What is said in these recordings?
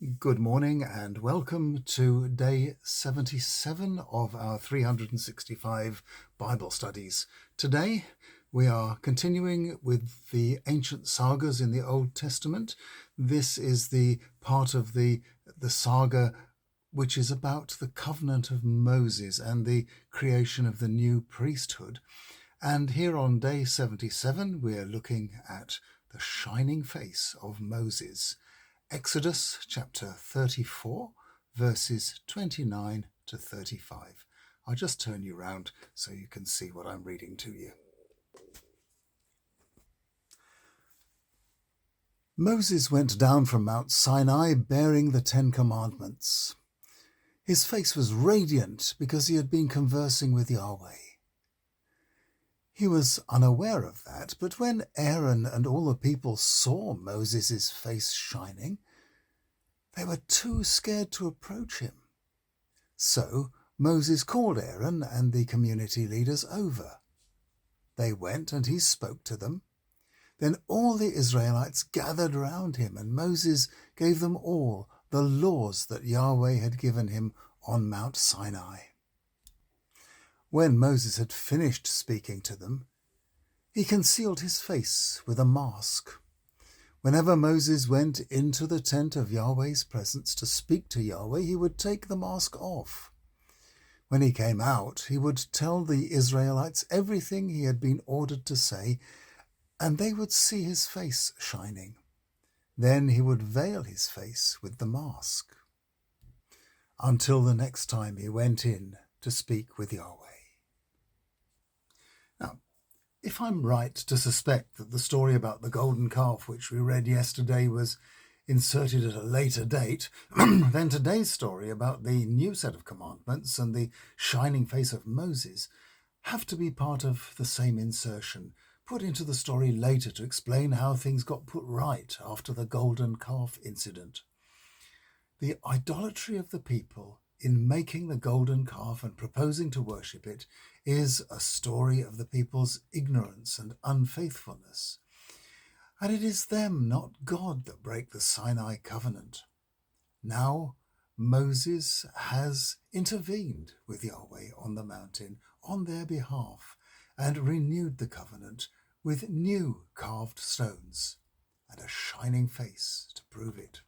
Good morning and welcome to day 77 of our 365 Bible studies. Today we are continuing with the ancient sagas in the Old Testament. This is the part of the saga which is about the covenant of Moses and the creation of the new priesthood. And here on day 77 we're looking at the shining face of Moses. Exodus chapter 34, verses 29 to 35. I'll just turn you round so you can see what I'm reading to you. Moses went down from Mount Sinai bearing the 10 Commandments. His face was radiant because he had been conversing with Yahweh. He was unaware of that, but when Aaron and all the people saw Moses' face shining, they were too scared to approach him. So Moses called Aaron and the community leaders over. They went and he spoke to them. Then all the Israelites gathered round him, and Moses gave them all the laws that Yahweh had given him on Mount Sinai. When Moses had finished speaking to them, he concealed his face with a mask. Whenever Moses went into the tent of Yahweh's presence to speak to Yahweh, he would take the mask off. When he came out, he would tell the Israelites everything he had been ordered to say, and they would see his face shining. Then he would veil his face with the mask until the next time he went in to speak with Yahweh. Now, if I'm right to suspect that the story about the golden calf which we read yesterday was inserted at a later date, then today's story about the new set of commandments and the shining face of Moses have to be part of the same insertion, put into the story later to explain how things got put right after the golden calf incident. The idolatry of the people in making the golden calf and proposing to worship it is a story of the people's ignorance and unfaithfulness. And it is them, not God, that break the Sinai covenant. Now Moses has intervened with Yahweh on the mountain on their behalf and renewed the covenant with new carved stones and a shining face to prove it.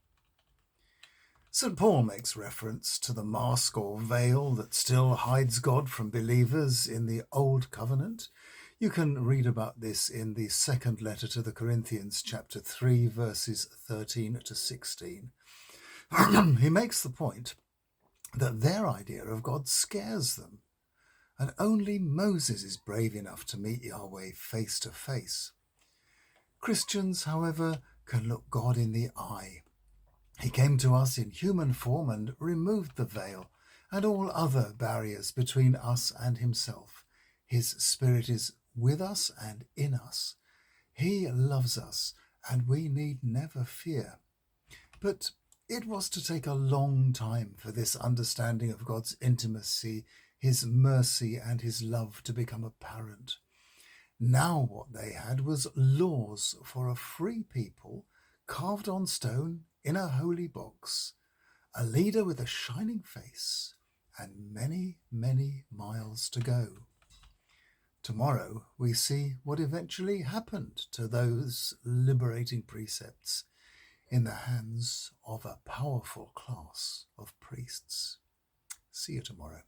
St. Paul makes reference to the mask or veil that still hides God from believers in the Old Covenant. You can read about this in the second letter to the Corinthians, chapter 3, verses 13 to 16. He makes the point that their idea of God scares them, and only Moses is brave enough to meet Yahweh face to face. Christians, however, can look God in the eye. He came to us in human form and removed the veil and all other barriers between us and himself. His Spirit is with us and in us. He loves us, and we need never fear. But it was to take a long time for this understanding of God's intimacy, his mercy, and his love to become apparent. Now what they had was laws for a free people, carved on stone in a holy box, a leader with a shining face, and many, many miles to go. Tomorrow we see what eventually happened to those liberating precepts in the hands of a powerful class of priests. See you tomorrow.